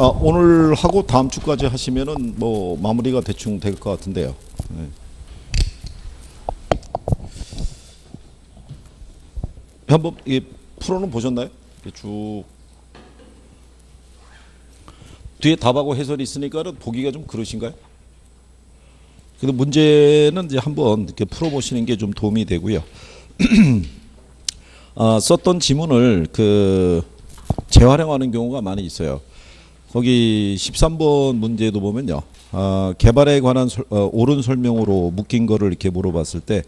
오늘 하고 다음 주까지 하시면은 뭐 마무리가 대충 될 것 같은데요. 네. 한번 이 프로는 보셨나요? 쭉 뒤에 답하고 해설이 있으니까는 보기가 좀 그러신가요? 그래도 문제는 이제 한번 이렇게 풀어보시는 게 좀 도움이 되고요. 썼던 지문을 재활용하는 경우가 많이 있어요. 거기 13번 문제도 보면요. 개발에 관한 옳은 설명으로 묶인 거를 이렇게 물어봤을 때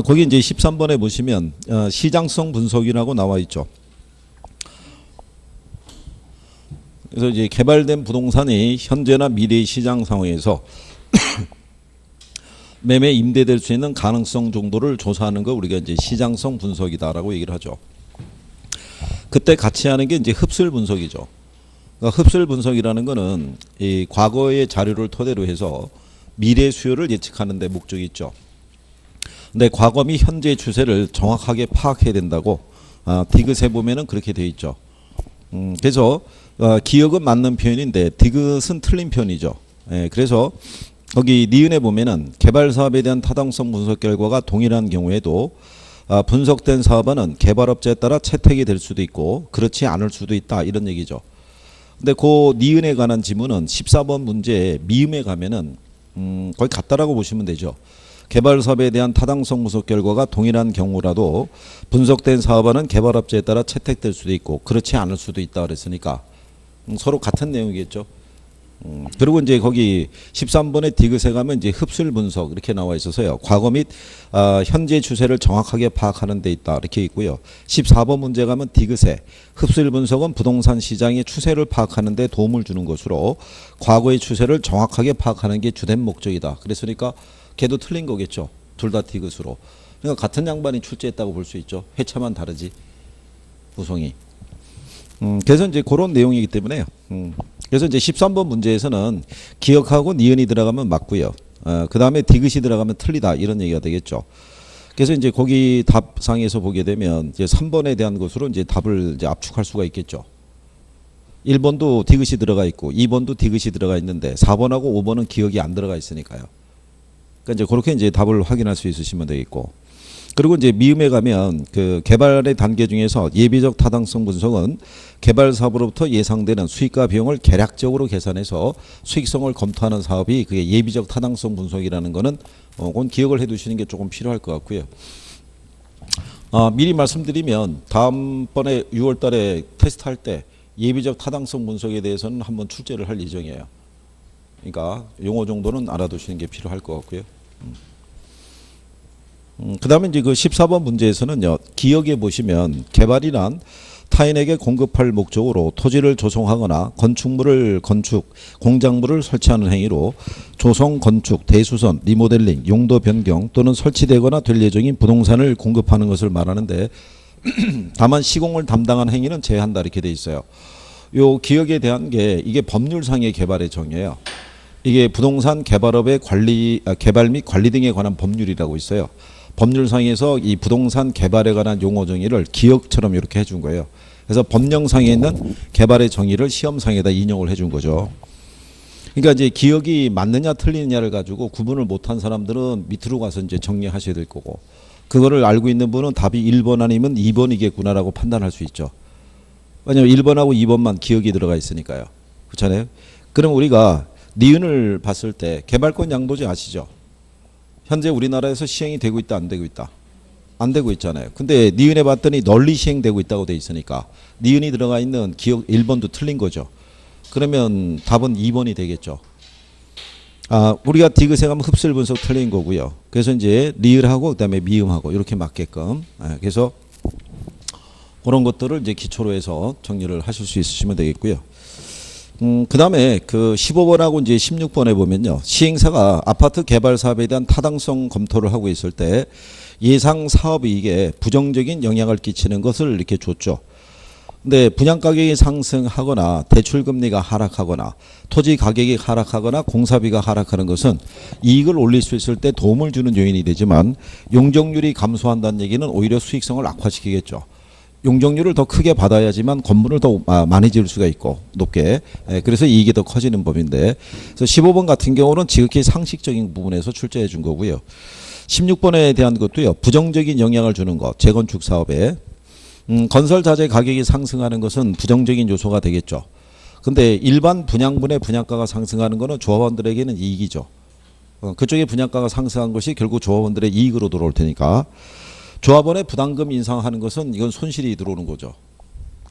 거기 이제 13번에 보시면 시장성 분석이라고 나와 있죠. 그래서 이제 개발된 부동산이 현재나 미래의 시장 상황에서 매매 임대될 수 있는 가능성 정도를 조사하는 거 우리가 이제 시장성 분석이다라고 얘기를 하죠. 그때 같이 하는 게 이제 흡술 분석이죠. 그러니까 흡술 분석이라는 거는 이 과거의 자료를 토대로 해서 미래 수요를 예측하는 데 목적이 있죠. 근데 과거 및 현재의 추세를 정확하게 파악해야 된다고 디귿에 보면은 그렇게 되어 있죠. 그래서 기억은 맞는 표현인데 디귿은 틀린 표현이죠. 그래서 거기 니은에 보면은 개발 사업에 대한 타당성 분석 결과가 동일한 경우에도 분석된 사업은 개발업자에 따라 채택이 될 수도 있고 그렇지 않을 수도 있다 이런 얘기죠. 근데 그 니은에 관한 지문은 14번 문제에 미음에 가면은 거의 같다라고 보시면 되죠. 개발 사업에 대한 타당성 분석 결과가 동일한 경우라도 분석된 사업은 개발업자에 따라 채택될 수도 있고 그렇지 않을 수도 있다 그랬으니까 서로 같은 내용이겠죠. 그리고 이제 거기 13번의 디귿에 가면 이제 흡술 분석 이렇게 나와 있어서요. 과거 및 현재 추세를 정확하게 파악하는 데 있다 이렇게 있고요. 14번 문제 가면 디귿에 흡술 분석은 부동산 시장의 추세를 파악하는 데 도움을 주는 것으로 과거의 추세를 정확하게 파악하는 게 주된 목적이다. 그랬으니까 걔도 틀린 거겠죠. 둘 다 디귿으로. 그러니까 같은 양반이 출제했다고 볼 수 있죠. 회차만 다르지. 구성이. 그래서 이제 그런 내용이기 때문에요. 그래서 이제 13번 문제에서는 기억하고 니은이 들어가면 맞고요. 그 다음에 디귿이 들어가면 틀리다 이런 얘기가 되겠죠. 그래서 이제 거기 답상에서 보게 되면 이제 3번에 대한 것으로 이제 답을 이제 압축할 수가 있겠죠. 1번도 디귿이 들어가 있고 2번도 디귿이 들어가 있는데 4번하고 5번은 기억이 안 들어가 있으니까요. 그러니까 이제 그렇게 이제 답을 확인할 수 있으시면 되겠고. 그리고 이제 미음에 가면 그 개발의 단계 중에서 예비적 타당성 분석은 개발 사업으로부터 예상되는 수익과 비용을 계략적으로 계산해서 수익성을 검토하는 사업이 그게 예비적 타당성 분석이라는 거는 그건 기억을 해 두시는 게 조금 필요할 것 같고요. 미리 말씀드리면 다음번에 6월 달에 테스트할 때 예비적 타당성 분석에 대해서는 한번 출제를 할 예정이에요. 그러니까 용어 정도는 알아두시는 게 필요할 것 같고요. 그 다음에 이제 그 14번 문제에서는요, 기억에 보시면 개발이란 타인에게 공급할 목적으로 토지를 조성하거나 건축물을 공작물을 설치하는 행위로 조성, 건축, 대수선, 리모델링, 용도 변경 또는 설치되거나 될 예정인 부동산을 공급하는 것을 말하는데 다만 시공을 담당한 행위는 제한한다 이렇게 돼 있어요. 요 기억에 대한 게 이게 법률상의 개발의 정의예요. 이게 부동산 개발업의 개발 및 관리 등에 관한 법률이라고 있어요. 법률상에서 이 부동산 개발에 관한 용어 정의를 기억처럼 이렇게 해준 거예요. 그래서 법령상에 있는 개발의 정의를 시험상에다 인용을 해준 거죠. 그러니까 이제 기억이 맞느냐 틀리느냐를 가지고 구분을 못한 사람들은 밑으로 가서 이제 정리하셔야 될 거고, 그거를 알고 있는 분은 답이 1번 아니면 2번이겠구나라고 판단할 수 있죠. 왜냐하면 1번하고 2번만 기억이 들어가 있으니까요. 그렇잖아요. 그럼 우리가 니은을 봤을 때 개발권 양도제 아시죠? 현재 우리나라에서 시행이 되고 있다 안 되고 있다? 안 되고 있잖아요. 근데 니은에 봤더니 널리 시행되고 있다고 돼 있으니까 니은이 들어가 있는 기억 1번도 틀린 거죠. 그러면 답은 2번이 되겠죠. 우리가 디귿에 가면 흡술 분석 틀린 거고요. 그래서 이제 리을하고 그다음에 미음하고 이렇게 맞게끔. 그래서 그런 것들을 이제 기초로 해서 정리를 하실 수 있으시면 되겠고요. 그 다음에 그 15번하고 이제 16번에 보면요. 시행사가 아파트 개발 사업에 대한 타당성 검토를 하고 있을 때 예상 사업 이익에 부정적인 영향을 끼치는 것을 이렇게 줬죠. 근데 분양 가격이 상승하거나 대출 금리가 하락하거나 토지 가격이 하락하거나 공사비가 하락하는 것은 이익을 올릴 수 있을 때 도움을 주는 요인이 되지만 용적률이 감소한다는 얘기는 오히려 수익성을 악화시키겠죠. 용적률을 더 크게 받아야지만 건물을 더 많이 지을 수가 있고 높게. 그래서 이익이 더 커지는 법인데, 그래서 15번 같은 경우는 지극히 상식적인 부분에서 출제해 준 거고요. 16번에 대한 것도요. 부정적인 영향을 주는 것, 재건축 사업에 건설 자재 가격이 상승하는 것은 부정적인 요소가 되겠죠. 근데 일반 분양분의 분양가가 상승하는 것은 조합원들에게는 이익이죠. 그쪽의 분양가가 상승한 것이 결국 조합원들의 이익으로 돌아올 테니까. 조합원의 부담금 인상하는 것은 이건 손실이 들어오는 거죠.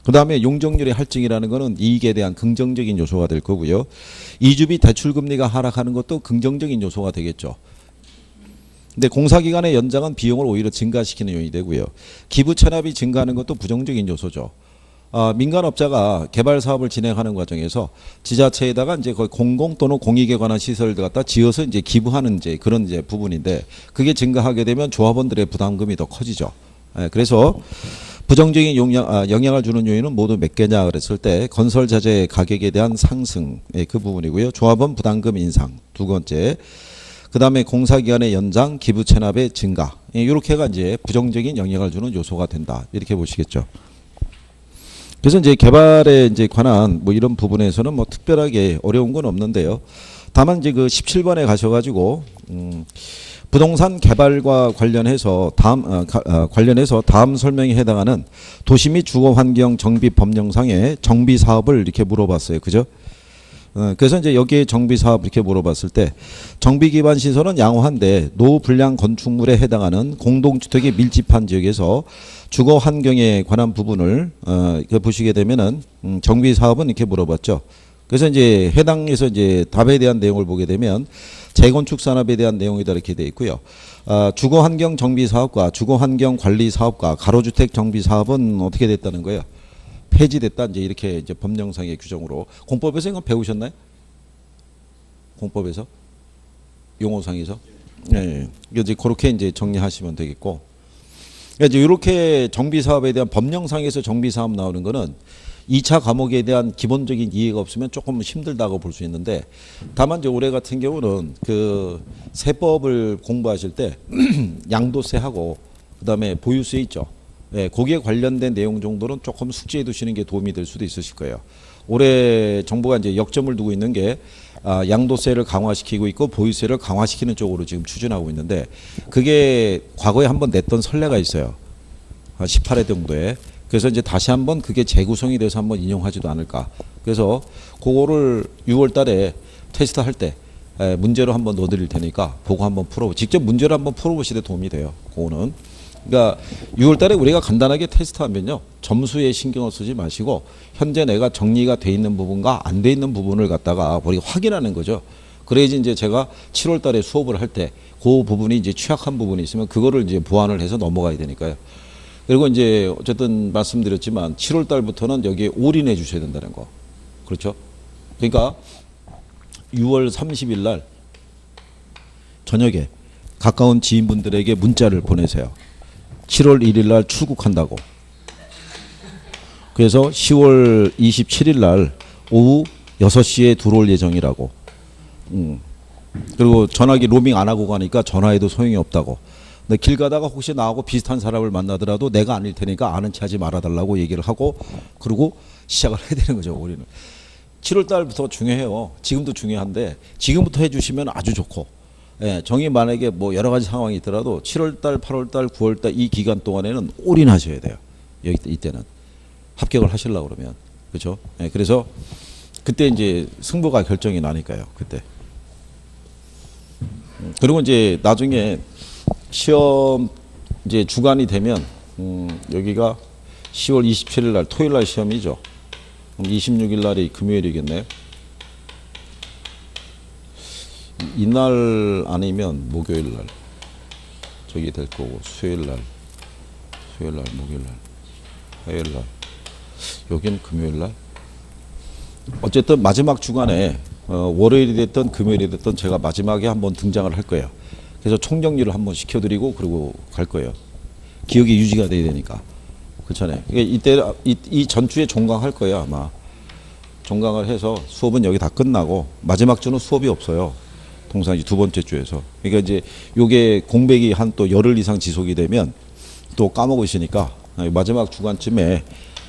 그 다음에 용적률의 할증이라는 것은 이익에 대한 긍정적인 요소가 될 거고요. 이주비 대출금리가 하락하는 것도 긍정적인 요소가 되겠죠. 근데 공사기간의 연장은 비용을 오히려 증가시키는 요인이 되고요. 기부 체납이 증가하는 것도 부정적인 요소죠. 민간업자가 개발 사업을 진행하는 과정에서 지자체에다가 이제 거의 공공 또는 공익에 관한 시설을 갖다 지어서 이제 기부하는 이제 그런 이제 부분인데, 그게 증가하게 되면 조합원들의 부담금이 더 커지죠. 그래서 부정적인 영향을 주는 요인은 모두 몇 개냐 그랬을 때, 건설 자재 가격에 대한 상승, 그 부분이고요. 조합원 부담금 인상 두 번째. 그 다음에 공사기간의 연장, 기부 체납의 증가. 이렇게가 이제 부정적인 영향을 주는 요소가 된다. 이렇게 보시겠죠. 그래서 이제 개발에 이제 관한 뭐 이런 부분에서는 뭐 특별하게 어려운 건 없는데요. 다만 이제 그 17번에 가셔가지고 부동산 개발과 관련해서 다음 설명에 해당하는 도시 및 주거 환경 정비 법령상의 정비 사업을 이렇게 물어봤어요. 그죠? 그래서 이제 여기에 정비 사업 이렇게 물어봤을 때, 정비 기반 시설은 양호한데 노후 불량 건축물에 해당하는 공동주택이 밀집한 지역에서 주거 환경에 관한 부분을 보시게 되면은 정비 사업은 이렇게 물어봤죠. 그래서 이제 해당에서 이제 답에 대한 내용을 보게 되면 재건축 산업에 대한 내용이다 이렇게 돼 있고요. 주거 환경 정비 사업과 주거 환경 관리 사업과 가로주택 정비 사업은 어떻게 됐다는 거예요? 폐지됐다, 이제 이렇게 이제 법령상의 규정으로. 공법에서 이건 배우셨나요? 공법에서? 용어상에서? 네. 이제 그렇게 이제 정리하시면 되겠고. 그러니까 이제 이렇게 정비 사업에 대한 법령상에서 정비 사업 나오는 거는 2차 과목에 대한 기본적인 이해가 없으면 조금 힘들다고 볼 수 있는데, 다만 이제 올해 같은 경우는 그 세법을 공부하실 때 양도세하고 그다음에 보유세 있죠. 네, 거기에 관련된 내용 정도는 조금 숙지해 두시는 게 도움이 될 수도 있으실 거예요. 올해 정부가 이제 역점을 두고 있는 게 양도세를 강화시키고 있고 보유세를 강화시키는 쪽으로 지금 추진하고 있는데, 그게 과거에 한번 냈던 선례가 있어요. 18회 정도에. 그래서 이제 다시 한번 그게 재구성이 돼서 한번 인용하지도 않을까. 그래서 그거를 6월 달에 테스트할 때 문제로 한번 넣어드릴 테니까 보고 한번 직접 문제를 한번 풀어보시되 도움이 돼요. 그거는. 그러니까 6월 달에 우리가 간단하게 테스트하면요, 점수에 신경을 쓰지 마시고 현재 내가 정리가 돼 있는 부분과 안 돼 있는 부분을 갖다가 우리가 확인하는 거죠. 그래야지 이제 제가 7월 달에 수업을 할 때 그 부분이 이제 취약한 부분이 있으면 그거를 이제 보완을 해서 넘어가야 되니까요. 그리고 이제 어쨌든 말씀드렸지만 7월 달부터는 여기에 올인해 주셔야 된다는 거. 그렇죠? 그러니까 6월 30일 날 저녁에 가까운 지인분들에게 문자를 보내세요. 7월 1일 날 출국한다고. 그래서 10월 27일 날 오후 6시에 들어올 예정이라고. 그리고 전화기 로밍 안 하고 가니까 전화해도 소용이 없다고. 근데 길 가다가 혹시 나하고 비슷한 사람을 만나더라도 내가 아닐 테니까 아는 체 하지 말아달라고 얘기를 하고, 그리고 시작을 해야 되는 거죠, 우리는. 7월 달부터 중요해요. 지금도 중요한데 지금부터 해주시면 아주 좋고, 정이 만약에 뭐 여러 가지 상황이 있더라도 7월 달, 8월 달, 9월 달 이 기간 동안에는 올인하셔야 돼요. 이때는 합격을 하시려고 그러면. 그렇죠? 그래서 그때 이제 승부가 결정이 나니까요. 그때. 그리고 이제 나중에 시험 이제 주간이 되면 여기가 10월 27일 날 토요일 날 시험이죠. 그럼 26일 날이 금요일이겠네요. 이날 아니면 목요일 날 저기 될 거고, 수요일 날, 목요일 날, 화요일 날, 여기는 금요일 날. 어쨌든 마지막 주간에 월요일이 됐든 금요일이 됐든 제가 마지막에 한번 등장을 할 거예요. 그래서 총정리를 한번 시켜드리고 그리고 갈 거예요. 기억이 유지가 돼야 되니까. 그렇잖아요. 이때 이 전주에 종강할 거예요, 아마. 종강을 해서 수업은 여기 다 끝나고 마지막 주는 수업이 없어요. 통상 두 번째 주에서. 그러니까 이제 요게 공백이 한 또 열흘 이상 지속이 되면 또 까먹으시니까 마지막 주간쯤에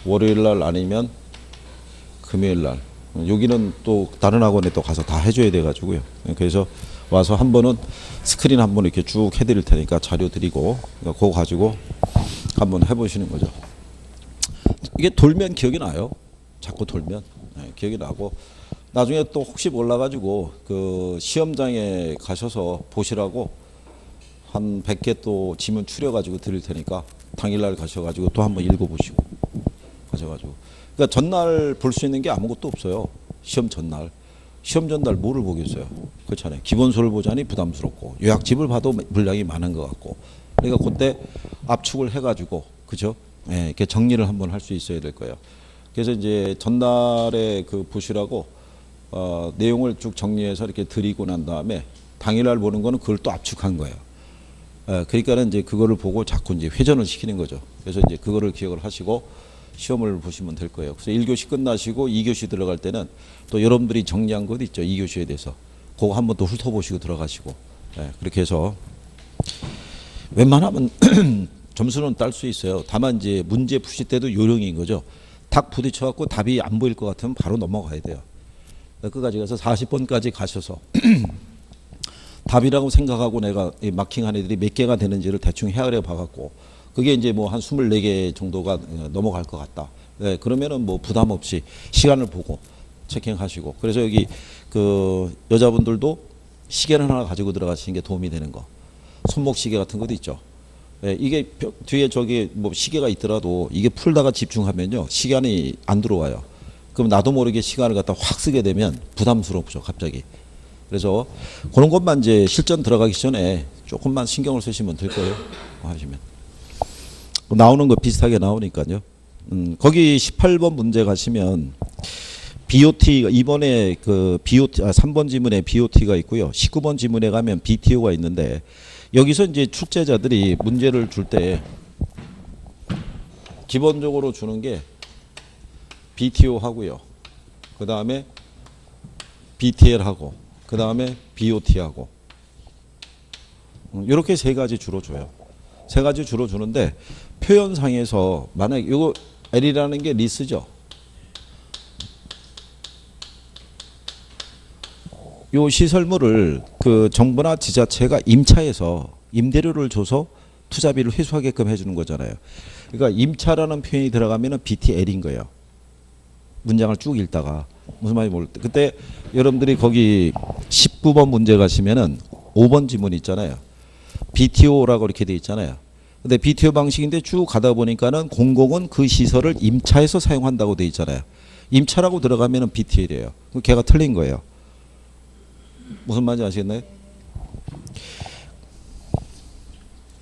월요일 날 아니면 금요일 날 여기는 또 다른 학원에 또 가서 다 해줘야 돼가지고요. 그래서 와서 한 번은 스크린 한 번 이렇게 쭉 해드릴 테니까 자료 드리고 그거 가지고 한번 해보시는 거죠. 이게 돌면 기억이 나요. 자꾸 돌면 기억이 나고 나중에 또 혹시 몰라가지고 그 시험장에 가셔서 보시라고 한 100개 또 지문 추려가지고 드릴 테니까 당일날 가셔가지고 또 한번 읽어보시고 가셔가지고 그러니까 전날 볼 수 있는 게 아무것도 없어요. 시험 전날. 시험 전날 뭐를 보겠어요. 그렇잖아요. 기본서를 보자니 부담스럽고 요약집을 봐도 분량이 많은 것 같고 그러니까 그때 압축을 해가지고 그죠? 예, 이렇게 정리를 한번 할 수 있어야 될 거예요. 그래서 이제 전날에 그 보시라고 내용을 쭉 정리해서 이렇게 드리고 난 다음에 당일날 보는 거는 그걸 또 압축한 거예요. 그러니까는 이제 그거를 보고 자꾸 이제 회전을 시키는 거죠. 그래서 이제 그거를 기억을 하시고 시험을 보시면 될 거예요. 그래서 1교시 끝나시고 2교시 들어갈 때는 또 여러분들이 정리한 것 있죠. 2교시에 대해서. 그거 한번 또 훑어보시고 들어가시고. 그렇게 해서 웬만하면 점수는 딸 수 있어요. 다만 이제 문제 푸실 때도 요령인 거죠. 딱 부딪혀갖고 답이 안 보일 것 같으면 바로 넘어가야 돼요. 끝까지 가서 40번까지 가셔서 답이라고 생각하고 내가 마킹한 애들이 몇 개가 되는지를 대충 헤아려 봐갖고 그게 이제 뭐 한 24개 정도가 넘어갈 것 같다. 그러면은 뭐 부담 없이 시간을 보고 체킹하시고 그래서 여기 그 여자분들도 시계를 하나 가지고 들어가시는 게 도움이 되는 거. 손목 시계 같은 것도 있죠. 이게 뒤에 저기 뭐 시계가 있더라도 이게 풀다가 집중하면요 시간이 안 들어와요. 그럼 나도 모르게 시간을 갖다 확 쓰게 되면 부담스럽죠 갑자기. 그래서 그런 것만 이제 실전 들어가기 전에 조금만 신경을 쓰시면 될 거예요. 하시면 나오는 거 비슷하게 나오니까요. 거기 18번 문제 가시면 BOT 이번에 그 BOT 3번 지문에 BOT가 있고요. 19번 지문에 가면 BTO가 있는데 여기서 이제 출제자들이 문제를 줄 때 기본적으로 주는 게 BTO 하고요. 그 다음에 BTL 하고 그 다음에 BOT 하고 이렇게 세 가지 주로 줘요. 세 가지 주로 주는데 표현상에서 만약 이거 L이라는 게 리스죠. 요 시설물을 그 정부나 지자체가 임차해서 임대료를 줘서 투자비를 회수하게끔 해주는 거잖아요. 그러니까 임차라는 표현이 들어가면은 BTL인 거예요. 문장을 쭉 읽다가 무슨 말인지 모를 때 그때 여러분들이 거기 19번 문제 가시면은 5번 지문 있잖아요. BTO라고 이렇게 돼 있잖아요. 근데 BTO 방식인데 쭉 가다 보니까는 공공은 그 시설을 임차해서 사용한다고 돼 있잖아요. 임차라고 들어가면은 BTL이에요. 그럼 걔가 틀린 거예요. 무슨 말인지 아시겠나요?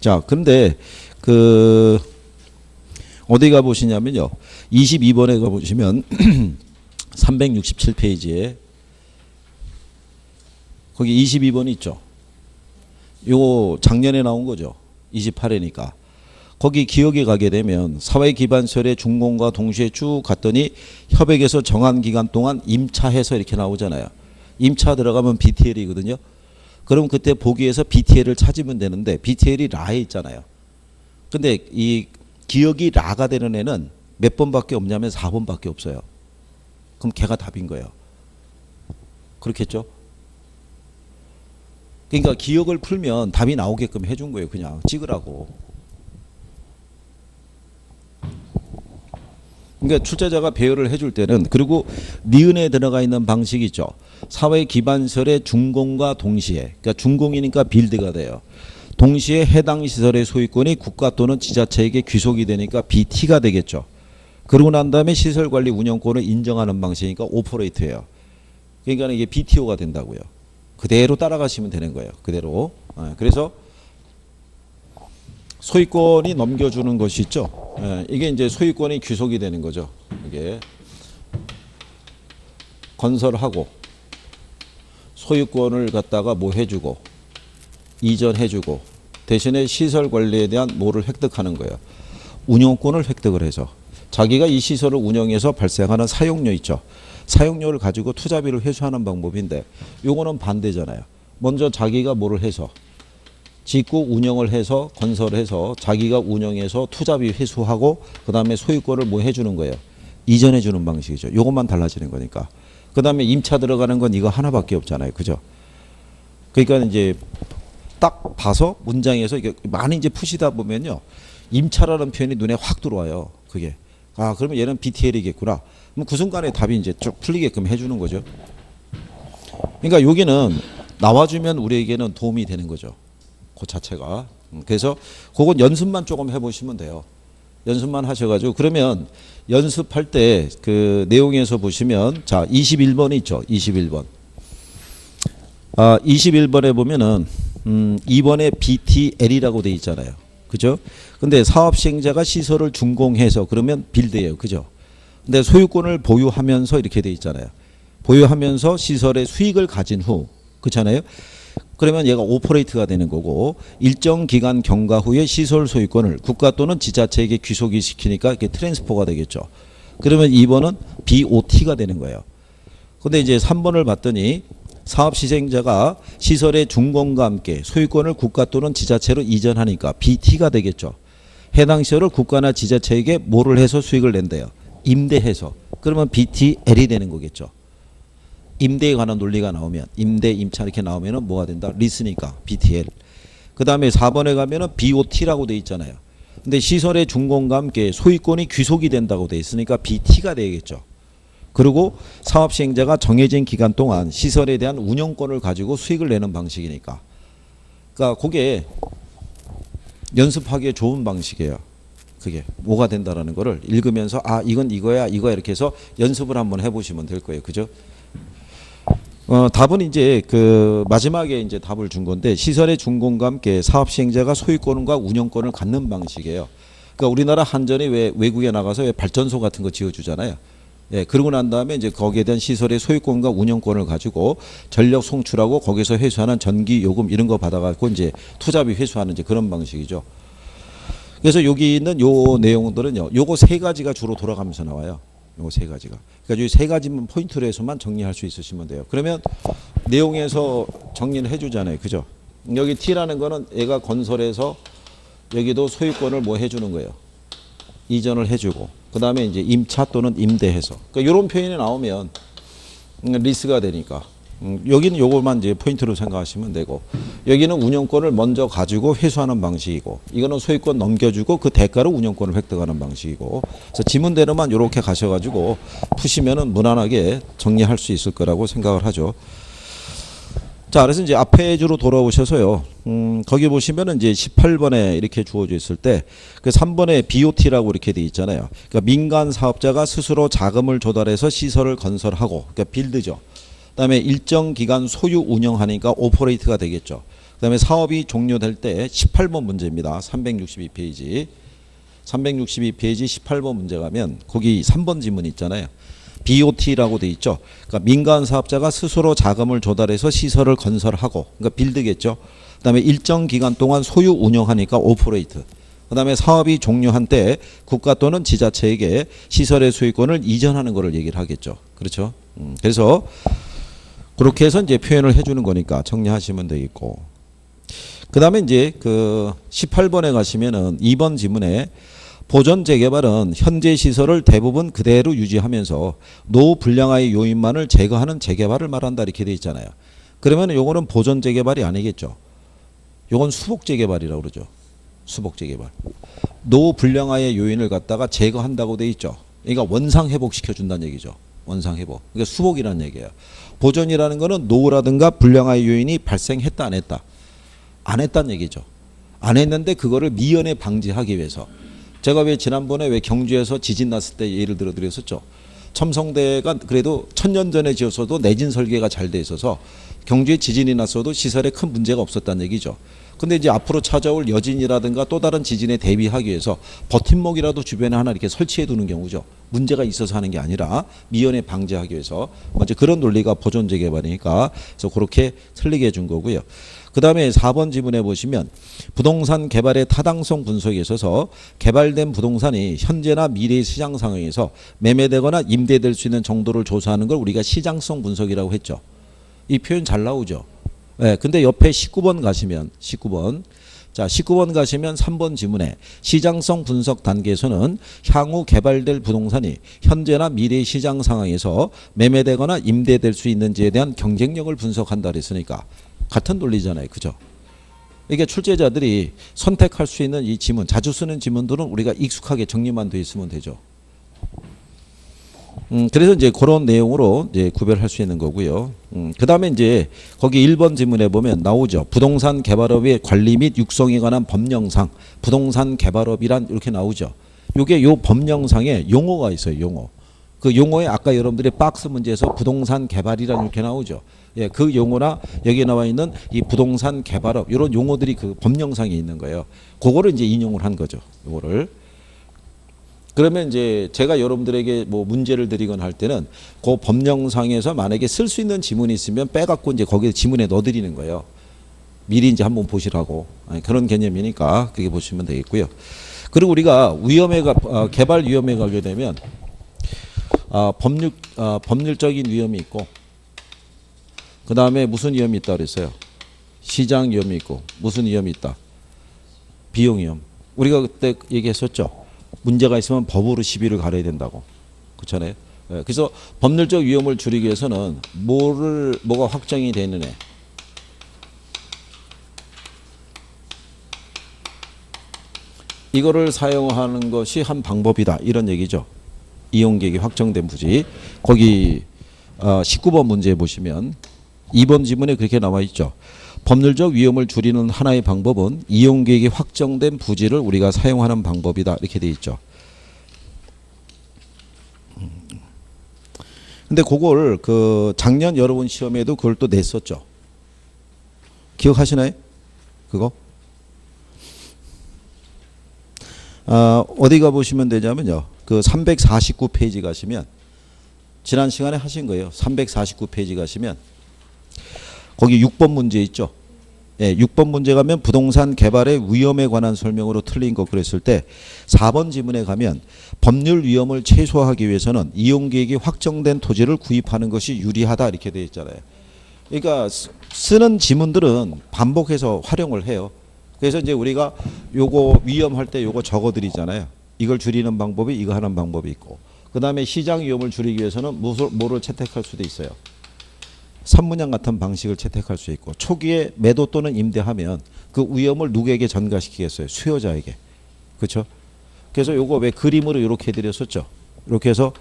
자, 근데 그 어디 가 보시냐면요. 22번에 가 보시면 367페이지에 거기 22번 있죠. 요거 작년에 나온 거죠. 28회니까. 거기 기억에 가게 되면 사회기반설의 준공과 동시에 쭉 갔더니 협약에서 정한 기간 동안 임차해서 이렇게 나오잖아요. 임차 들어가면 BTL이거든요. 그럼 그때 보기에서 BTL을 찾으면 되는데 BTL이 라에 있잖아요. 근데 이 기억이 라가 되는 애는 몇 번밖에 없냐면 4번밖에 없어요. 그럼 걔가 답인 거예요. 그렇겠죠? 그러니까 기억을 풀면 답이 나오게끔 해준 거예요. 그냥 찍으라고. 그러니까 출제자가 배열을 해줄 때는 그리고 니은에 들어가 있는 방식이 있죠. 사회 기반설의 준공과 동시에 그러니까 준공이니까 빌드가 돼요. 동시에 해당 시설의 소유권이 국가 또는 지자체에게 귀속이 되니까 BT가 되겠죠. 그러고 난 다음에 시설관리 운영권을 인정하는 방식이니까 오퍼레이트예요. 그러니까 이게 BTO가 된다고요. 그대로 따라가시면 되는 거예요. 그대로. 그래서 소유권이 넘겨주는 것이 있죠. 이게 이제 소유권이 귀속이 되는 거죠. 이게 건설하고 소유권을 갖다가 뭐 해주고 이전해주고 대신에 시설 관리에 대한 뭐를 획득하는 거예요. 운영권을 획득을 해서 자기가 이 시설을 운영해서 발생하는 사용료 있죠. 사용료를 가지고 투자비를 회수하는 방법인데 요거는 반대잖아요. 먼저 자기가 뭐를 해서 짓고 운영을 해서 건설해서 자기가 운영해서 투자비 회수하고 그다음에 소유권을 뭐 해주는 거예요. 이전해 주는 방식이죠. 이것만 달라지는 거니까. 그다음에 임차 들어가는 건 이거 하나밖에 없잖아요. 그죠? 그러니까 이제 딱 봐서 문장에서 이게 많이 이제 푸시다 보면요. 임차라는 표현이 눈에 확 들어와요. 그게. 아, 그러면 얘는 BTL이겠구나. 그럼 그 순간에 답이 이제 쭉 풀리게끔 해주는 거죠. 그러니까 여기는 나와주면 우리에게는 도움이 되는 거죠. 그 자체가. 그래서 그건 연습만 조금 해보시면 돼요. 연습만 하셔가지고 그러면 연습할 때 그 내용에서 보시면 자 21번이 있죠. 21번. 21번에 보면은 2번에 BTL이라고 돼 있잖아요. 그죠? 근데 사업 시행자가 시설을 준공해서 그러면 빌드예요. 그죠? 근데 소유권을 보유하면서 이렇게 돼 있잖아요. 보유하면서 시설의 수익을 가진 후. 그렇잖아요? 그러면 얘가 오퍼레이트가 되는 거고 일정 기간 경과 후에 시설 소유권을 국가 또는 지자체에게 귀속이 시키니까 이게 트랜스퍼가 되겠죠. 그러면 2번은 BOT가 되는 거예요. 근데 이제 3번을 봤더니 사업 시행자가 시설의 준공과 함께 소유권을 국가 또는 지자체로 이전하니까 BT가 되겠죠. 해당 시설을 국가나 지자체에게 뭐를 해서 수익을 낸대요. 임대해서. 그러면 BTL이 되는 거겠죠. 임대에 관한 논리가 나오면 임대, 임차 이렇게 나오면은 뭐가 된다? 리스니까 BTL. 그 다음에 4번에 가면은 BOT라고 돼 있잖아요. 근데 시설의 준공과 함께 소유권이 귀속이 된다고 돼 있으니까 BT가 되겠죠. 그리고 사업 시행자가 정해진 기간 동안 시설에 대한 운영권을 가지고 수익을 내는 방식이니까. 그러니까 그게 연습하기에 좋은 방식이에요. 그게 뭐가 된다라는 거를 읽으면서 아 이건 이거야 이거야 이렇게 해서 연습을 한번 해보시면 될 거예요. 그죠? 답은 이제 그 마지막에 이제 답을 준 건데 시설의 준공과 함께 사업 시행자가 소유권과 운영권을 갖는 방식이에요. 그러니까 우리나라 한전이 왜 외국에 나가서 왜 발전소 같은 거 지어주잖아요. 예, 그러고 난 다음에 이제 거기에 대한 시설의 소유권과 운영권을 가지고 전력 송출하고 거기서 회수하는 전기 요금 이런 거 받아갖고 이제 투자비 회수하는 이제 그런 방식이죠. 그래서 여기 있는 요 내용들은요, 요거 세 가지가 주로 돌아가면서 나와요. 요거 세 가지가. 그러니까 이 세 가지만 포인트로 해서만 정리할 수 있으시면 돼요. 그러면 내용에서 정리를 해주잖아요. 그죠? 여기 T라는 거는 얘가 건설해서 여기도 소유권을 뭐 해주는 거예요. 이전을 해주고. 그 다음에 이제 임차 또는 임대해서. 그러니까 이런 표현이 나오면 리스가 되니까. 여기는 요것만 이제 포인트로 생각하시면 되고. 여기는 운영권을 먼저 가지고 회수하는 방식이고. 이거는 소유권 넘겨주고 그 대가로 운영권을 획득하는 방식이고. 그래서 지문대로만 이렇게 가셔가지고 푸시면은 무난하게 정리할 수 있을 거라고 생각을 하죠. 자, 그래서 이제 앞에 주로 돌아오셔서요. 거기 보시면은 이제 18번에 이렇게 주어져 있을 때 그 3번에 BOT라고 이렇게 돼 있잖아요. 그러니까 민간 사업자가 스스로 자금을 조달해서 시설을 건설하고, 그러니까 빌드죠. 그다음에 일정 기간 소유 운영하니까 오퍼레이트가 되겠죠. 그다음에 사업이 종료될 때 18번 문제입니다. 362페이지. 362페이지 18번 문제 가면 거기 3번 지문 있잖아요. BOT라고 돼 있죠. 그러니까 민간 사업자가 스스로 자금을 조달해서 시설을 건설하고, 그러니까 빌드겠죠. 그다음에 일정 기간 동안 소유 운영하니까 오퍼레이트. 그다음에 사업이 종료한 때 국가 또는 지자체에게 시설의 소유권을 이전하는 것을 얘기를 하겠죠. 그렇죠? 그래서 그렇게 해서 이제 표현을 해주는 거니까 정리하시면 되겠고. 그다음에 이제 그 18번에 가시면은 2번 지문에 보존 재개발은 현재 시설을 대부분 그대로 유지하면서 노후 불량화의 요인만을 제거하는 재개발을 말한다 이렇게 돼 있잖아요. 그러면 요거는 보존 재개발이 아니겠죠. 요건 수복 재개발이라고 그러죠. 수복 재개발. 노후 불량화의 요인을 갖다가 제거한다고 돼 있죠. 그러니까 원상 회복시켜 준다는 얘기죠. 원상 회복. 그러니까 수복이라는 얘기예요. 보존이라는 거는 노후라든가 불량화의 요인이 발생했다 안 했다. 안 했다는 얘기죠. 안 했는데 그거를 미연에 방지하기 위해서. 제가 왜 지난번에 왜 경주에서 지진 났을 때 예를 들어 드렸었죠. 첨성대가 그래도 1000년 전에 지었어도 내진 설계가 잘 돼 있어서 경주에 지진이 났어도 시설에 큰 문제가 없었다는 얘기죠. 근데 이제 앞으로 찾아올 여진이라든가 또 다른 지진에 대비하기 위해서 버팀목이라도 주변에 하나 이렇게 설치해 두는 경우죠. 문제가 있어서 하는 게 아니라 미연에 방지하기 위해서 먼저 그런 논리가 보존 재개발이니까 그래서 그렇게 틀리게 해준 거고요. 그 다음에 4번 지문에 보시면 부동산 개발의 타당성 분석에 있어서 개발된 부동산이 현재나 미래의 시장 상황에서 매매되거나 임대될 수 있는 정도를 조사하는 걸 우리가 시장성 분석이라고 했죠. 이 표현 잘 나오죠. 예, 근데 옆에 19번 가시면 19번. 자, 19번 가시면 3번 지문에 시장성 분석 단계에서는 향후 개발될 부동산이 현재나 미래의 시장 상황에서 매매되거나 임대될 수 있는지에 대한 경쟁력을 분석한다 그랬으니까 같은 논리잖아요. 그죠? 이게 출제자들이 선택할 수 있는 이 지문, 자주 쓰는 지문들은 우리가 익숙하게 정리만 돼 있으면 되죠. 그래서 이제 그런 내용으로 이제 구별할 수 있는 거고요. 그 다음에 이제 거기 1번 지문에 보면 나오죠. 부동산 개발업의 관리 및 육성에 관한 법령상, 부동산 개발업이란 이렇게 나오죠. 요게 요 법령상에 용어가 있어요. 용어. 그 용어에 아까 여러분들이 박스 문제에서 부동산 개발이란 이렇게 나오죠. 예, 그 용어나 여기 나와 있는 이 부동산 개발업 이런 용어들이 그 법령상에 있는 거예요. 그거를 이제 인용을 한 거죠. 요거를. 그러면 이제 제가 여러분들에게 뭐 문제를 드리거나 할 때는 그 법령상에서 만약에 쓸 수 있는 지문이 있으면 빼갖고 이제 거기에 지문에 넣어드리는 거예요. 미리 이제 한번 보시라고. 그런 개념이니까 그게 보시면 되겠고요. 그리고 우리가 개발 위험에 가게 되면 법률적인 위험이 있고 그 다음에 무슨 위험이 있다 그랬어요? 시장 위험이 있고 무슨 위험이 있다? 비용 위험. 우리가 그때 얘기했었죠. 문제가 있으면 법으로 시비를 가려야 된다고. 그렇잖아요. 그래서 법률적 위험을 줄이기 위해서는 뭐가 확정이 되느냐. 이거를 사용하는 것이 한 방법이다. 이런 얘기죠. 이용계획이 확정된 부지. 거기 19번 문제에 보시면 2번 지문에 그렇게 나와 있죠. 법률적 위험을 줄이는 하나의 방법은 이용계획이 확정된 부지를 우리가 사용하는 방법이다. 이렇게 돼 있죠. 근데 그걸 작년 여러분 시험에도 그걸 또 냈었죠. 기억하시나요? 그거? 어디 가보시면 되냐면요. 그 349페이지 가시면 지난 시간에 하신 거예요. 349페이지 가시면 거기 6번 문제 있죠. 예, 6번 문제 가면 부동산 개발의 위험에 관한 설명으로 틀린 거 그랬을 때 4번 지문에 가면 법률 위험을 최소화하기 위해서는 이용계획이 확정된 토지를 구입하는 것이 유리하다 이렇게 되어 있잖아요. 그러니까 쓰는 지문들은 반복해서 활용을 해요. 그래서 이제 우리가 요거 위험할 때 요거 적어드리잖아요. 이걸 줄이는 방법이 이거 하는 방법이 있고 그 다음에 시장 위험을 줄이기 위해서는 뭐를 채택할 수도 있어요. 선문양 같은 방식을 채택할 수 있고 초기에 매도 또는 임대하면 그 위험을 누구에게 전가시키겠어요? 수요자에게. 그렇죠? 그래서 요거 왜 그림으로 이렇게 해드렸었죠? 이렇게 해서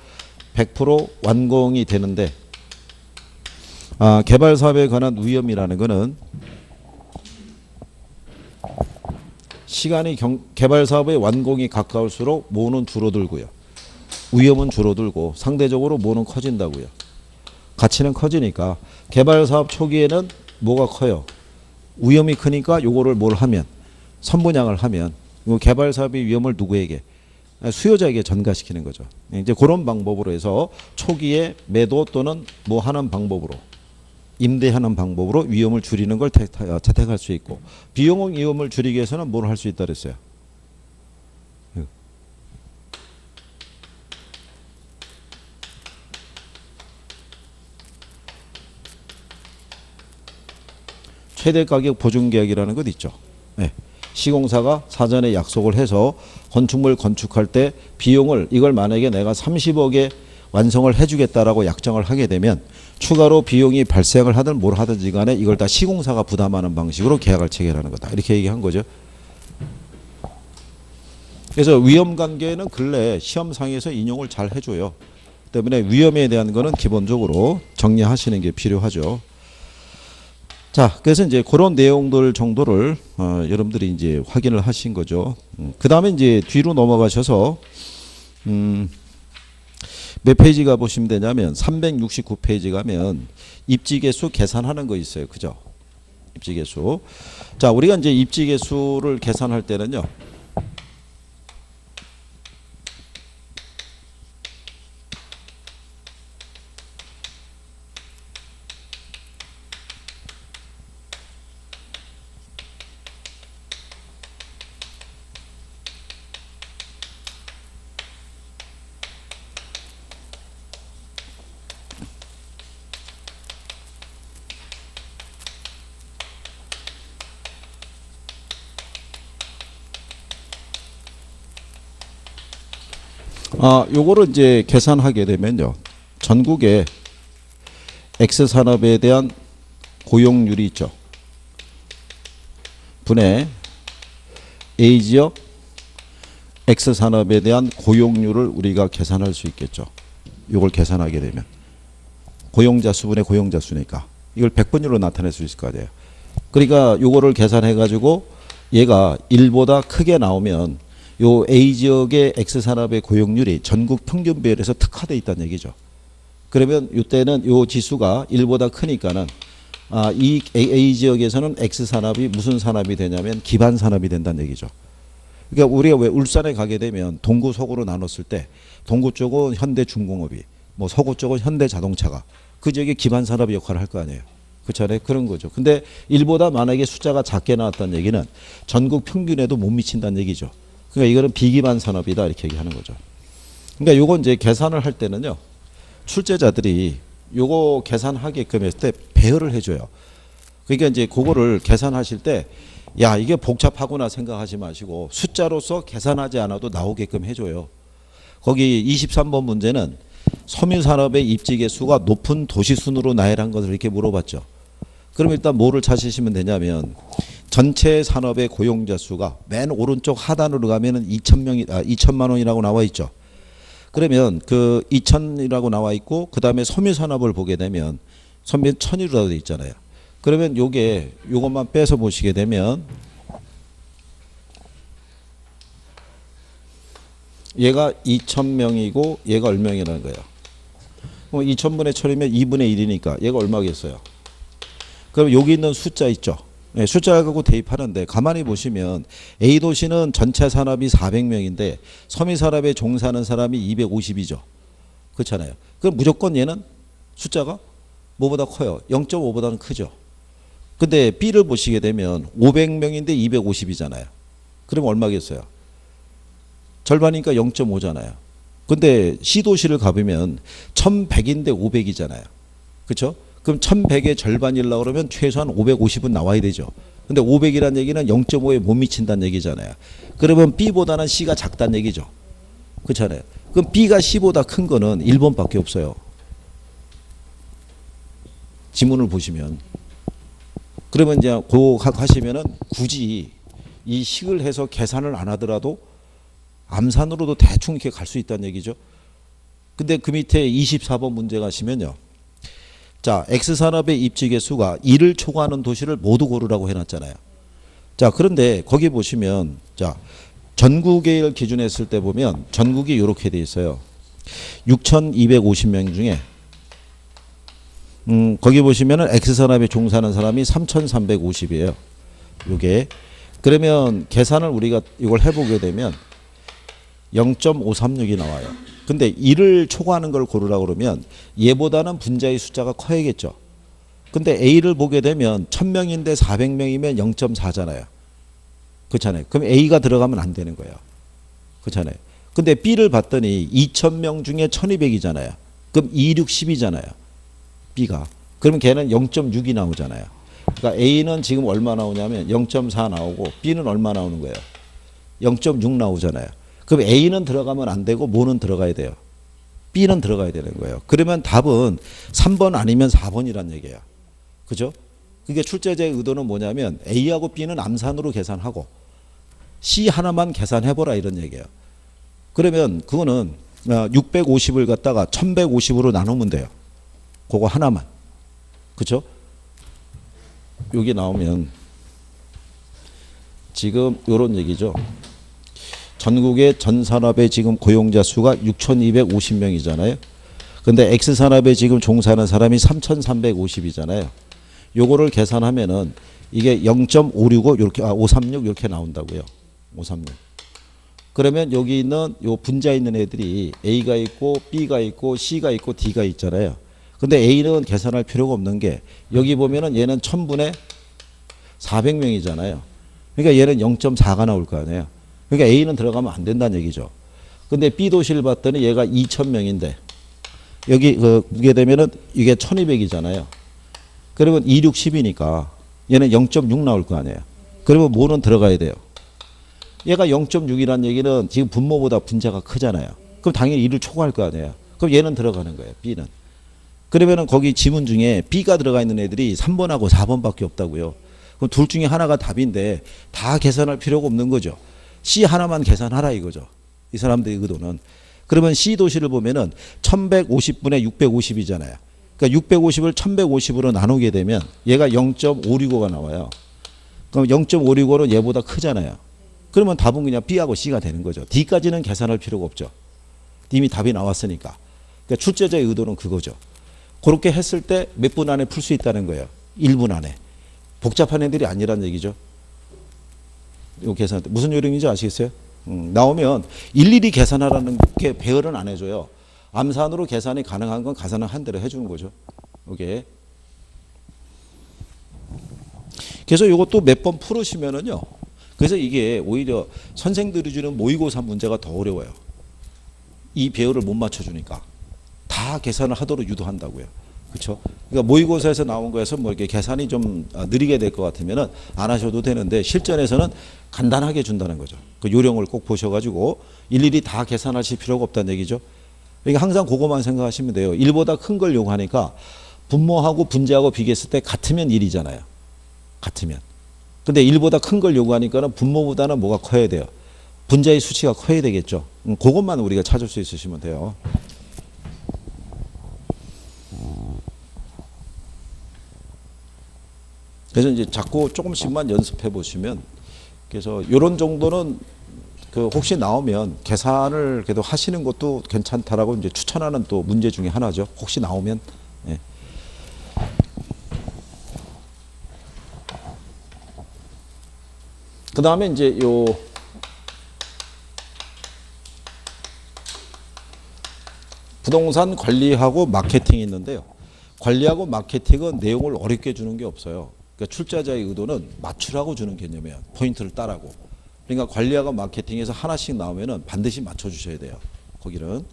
100% 완공이 되는데 개발 사업에 관한 위험이라는 거는 시간이 개발 사업의 완공이 가까울수록 모는 줄어들고요. 위험은 줄어들고 상대적으로 모는 커진다고요. 가치는 커지니까 개발 사업 초기에는 뭐가 커요? 위험이 크니까 요거를 뭘 하면 선분양을 하면 개발 사업의 위험을 누구에게? 수요자에게 전가시키는 거죠. 이제 그런 방법으로 해서 초기에 매도 또는 뭐 하는 방법으로 임대하는 방법으로 위험을 줄이는 걸 채택할 수 있고 비용 위험을 줄이기 위해서는 뭘 할 수 있다 그랬어요. 최대 가격 보증 계약이라는 것 있죠. 네. 시공사가 사전에 약속을 해서 건축물 건축할 때 비용을 이걸 만약에 내가 30억에 완성을 해주겠다라고 약정을 하게 되면 추가로 비용이 발생을 하든 뭘 하든지 간에 이걸 다 시공사가 부담하는 방식으로 계약을 체결하는 거다. 이렇게 얘기한 거죠. 그래서 위험 관계는 근래 시험상에서 인용을 잘 해줘요. 때문에 위험에 대한 거는 기본적으로 정리하시는 게 필요하죠. 자, 그래서 이제 그런 내용들 정도를 여러분들이 이제 확인을 하신 거죠. 그 다음에 이제 뒤로 넘어가셔서 몇 페이지 가 보시면 되냐면 369페이지 가면 입지개수 계산하는 거 있어요. 그죠? 입지개수. 자, 우리가 이제 입지개수를 계산할 때는요. 요거를 이제 계산하게 되면요. 전국의 X산업에 대한 고용률이 있죠. 분의 A지역 X산업에 대한 고용률을 우리가 계산할 수 있겠죠. 요걸 계산하게 되면. 고용자 수분의 고용자 수니까. 이걸 백분율로 나타낼 수 있을 거 아니에요. 그러니까 요거를 계산해 가지고 얘가 1보다 크게 나오면 요 A지역의 X산업의 고용률이 전국 평균 비율에서 특화되어 있다는 얘기죠. 그러면 이때는 요 지수가 1보다 크니까는 이 A지역에서는 X산업이 무슨 산업이 되냐면 기반 산업이 된다는 얘기죠. 그러니까 우리가 왜 울산에 가게 되면 동구 서구로 나눴을 때 동구 쪽은 현대중공업이 뭐 서구 쪽은 현대자동차가 그 지역의 기반 산업 역할을 할 거 아니에요. 그렇잖아요. 그런 거죠. 근데 1보다 만약에 숫자가 작게 나왔다는 얘기는 전국 평균에도 못 미친다는 얘기죠. 그러니까 이거는 비기반 산업이다 이렇게 얘기하는 거죠. 그러니까 요거 이제 계산을 할 때는요. 출제자들이 요거 계산하게끔 했을 때 배열을 해줘요. 그러니까 이제 그거를 계산하실 때 야 이게 복잡하구나 생각하지 마시고 숫자로서 계산하지 않아도 나오게끔 해줘요. 거기 23번 문제는 섬유산업의 입지 개수가 높은 도시 순으로 나열한 것을 이렇게 물어봤죠. 그럼 일단 뭐를 찾으시면 되냐면 전체 산업의 고용자 수가 맨 오른쪽 하단으로 가면은 2천만 원이라고 나와 있죠. 그러면 그 2천이라고 나와 있고 그 다음에 섬유산업을 보게 되면 섬유 1000이라고 돼 있잖아요. 그러면 요것만 빼서 보시게 되면 얘가 2,000명이고 얘가 얼명이라는 거예요. 그럼 2,000분의 1000이면 2분의 1이니까 얘가 얼마겠어요? 그럼 여기 있는 숫자 있죠. 네, 숫자를 갖고 대입하는데 가만히 보시면 A도시는 전체 산업이 400명인데 섬유산업에 종사하는 사람이 250이죠. 그렇잖아요. 그럼 무조건 얘는 숫자가 뭐보다 커요? 0.5보다는 크죠. 근데 B를 보시게 되면 500명인데 250이잖아요. 그럼 얼마겠어요? 절반이니까 0.5잖아요. 근데 C도시를 가보면 1100인데 500이잖아요. 그렇죠? 그럼 1100의 절반이려고 그러면 최소한 550은 나와야 되죠. 근데 500이라는 얘기는 0.5에 못 미친다는 얘기잖아요. 그러면 B보다는 C가 작다는 얘기죠. 그렇잖아요. 그럼 B가 C보다 큰 거는 1번밖에 없어요. 지문을 보시면. 그러면 이제 하시면은 굳이 이 식을 해서 계산을 안 하더라도 암산으로도 대충 이렇게 갈 수 있다는 얘기죠. 근데 그 밑에 24번 문제 가시면요. 자, X산업의 입지 개수가 1을 초과하는 도시를 모두 고르라고 해놨잖아요. 자, 그런데 거기 보시면 자, 전국을 기준했을 때 보면 전국이 이렇게 돼 있어요. 6,250명 중에 거기 보시면은 X산업에 종사하는 사람이 3,350이에요. 요게. 그러면 계산을 우리가 이걸 해보게 되면 0.536이 나와요. 근데 1을 초과하는 걸 고르라고 그러면 얘보다는 분자의 숫자가 커야겠죠. 근데 A를 보게 되면 1000명인데 400명이면 0.4잖아요. 그렇잖아요. 그럼 A가 들어가면 안 되는 거예요. 그렇잖아요. 근데 B를 봤더니 2000명 중에 1200이잖아요. 그럼 2, 6, 10이잖아요. B가. 그러면 걔는 0.6이 나오잖아요. 그러니까 A는 지금 얼마 나오냐면 0.4 나오고 B는 얼마 나오는 거예요? 0.6 나오잖아요. 그럼 A는 들어가면 안 되고 뭐는 들어가야 돼요? B는 들어가야 되는 거예요. 그러면 답은 3번 아니면 4번이란 얘기예요. 그죠? 그게 출제자의 의도는 뭐냐면 A하고 B는 암산으로 계산하고 C 하나만 계산해보라 이런 얘기예요. 그러면 그거는 650을 갖다가 1150으로 나누면 돼요. 그거 하나만. 그죠? 여기 나오면 지금 요런 얘기죠. 전국의 전 산업의 지금 고용자 수가 6,250명이잖아요. 근데 X산업에 지금 종사하는 사람이 3,350이잖아요. 요거를 계산하면은 이게 0.565 이렇게 536 이렇게 나온다고요. 536. 그러면 여기 있는 요 분자 있는 애들이 A가 있고 B가 있고 C가 있고 D가 있잖아요. 근데 A는 계산할 필요가 없는 게 여기 보면은 얘는 1000분의 400명이잖아요. 그러니까 얘는 0.4가 나올 거 아니에요. 그러니까 A는 들어가면 안 된다는 얘기죠. 근데 B도시를 봤더니 얘가 2000명인데 여기 보게 되면은 이게 1200이잖아요. 그러면 2, 6, 10이니까 얘는 0.6 나올 거 아니에요. 그러면 뭐는 들어가야 돼요? 얘가 0.6이라는 얘기는 지금 분모보다 분자가 크잖아요. 그럼 당연히 1을 초과할 거 아니에요. 그럼 얘는 들어가는 거예요. B는. 그러면은 거기 지문 중에 B가 들어가 있는 애들이 3번하고 4번밖에 없다고요. 그럼 둘 중에 하나가 답인데 다 계산할 필요가 없는 거죠. C 하나만 계산하라 이거죠. 이 사람들의 의도는. 그러면 C 도시를 보면은 1150분의 650이잖아요. 그러니까 650을 1150으로 나누게 되면 얘가 0.565가 나와요. 그럼 0.565는 얘보다 크잖아요. 그러면 답은 그냥 B하고 C가 되는 거죠. D까지는 계산할 필요가 없죠. 이미 답이 나왔으니까. 그러니까 출제자의 의도는 그거죠. 그렇게 했을 때 몇 분 안에 풀 수 있다는 거예요. 1분 안에. 복잡한 애들이 아니란 얘기죠. 이 계산할 때. 무슨 요령인지 아시겠어요? 나오면 일일이 계산하라는 게 배열은 안 해줘요. 암산으로 계산이 가능한 건 계산을 한 대로 해주는 거죠. 이게. 그래서 이것도 몇 번 풀으시면은요. 그래서 이게 오히려 선생들이 주는 모의고사 문제가 더 어려워요. 이 배열을 못 맞춰주니까. 다 계산을 하도록 유도한다고요. 그렇죠? 그러니까 모의고사에서 나온 거에서 뭐 이렇게 계산이 좀 느리게 될 것 같으면은 안 하셔도 되는데 실전에서는 간단하게 준다는 거죠. 그 요령을 꼭 보셔가지고 일일이 다 계산하실 필요가 없다는 얘기죠. 그러니까 항상 그것만 생각하시면 돼요. 1보다 큰 걸 요구하니까 분모하고 분자하고 비교했을 때 같으면 1이잖아요. 같으면. 근데 1보다 큰 걸 요구하니까는 분모보다는 뭐가 커야 돼요? 분자의 수치가 커야 되겠죠. 그것만 우리가 찾을 수 있으시면 돼요. 그래서 이제 자꾸 조금씩만 연습해 보시면 그래서 이런 정도는 그 혹시 나오면 계산을 그래도 하시는 것도 괜찮다라고 이제 추천하는 또 문제 중에 하나죠. 혹시 나오면. 예. 그 다음에 이제 요 부동산 관리하고 마케팅이 있는데요. 관리하고 마케팅은 내용을 어렵게 주는 게 없어요. 그러니까 출제자의 의도는 맞추라고 주는 개념이에요. 포인트를 따라고. 그러니까 관리하고 마케팅에서 하나씩 나오면은 반드시 맞춰주셔야 돼요. 거기는.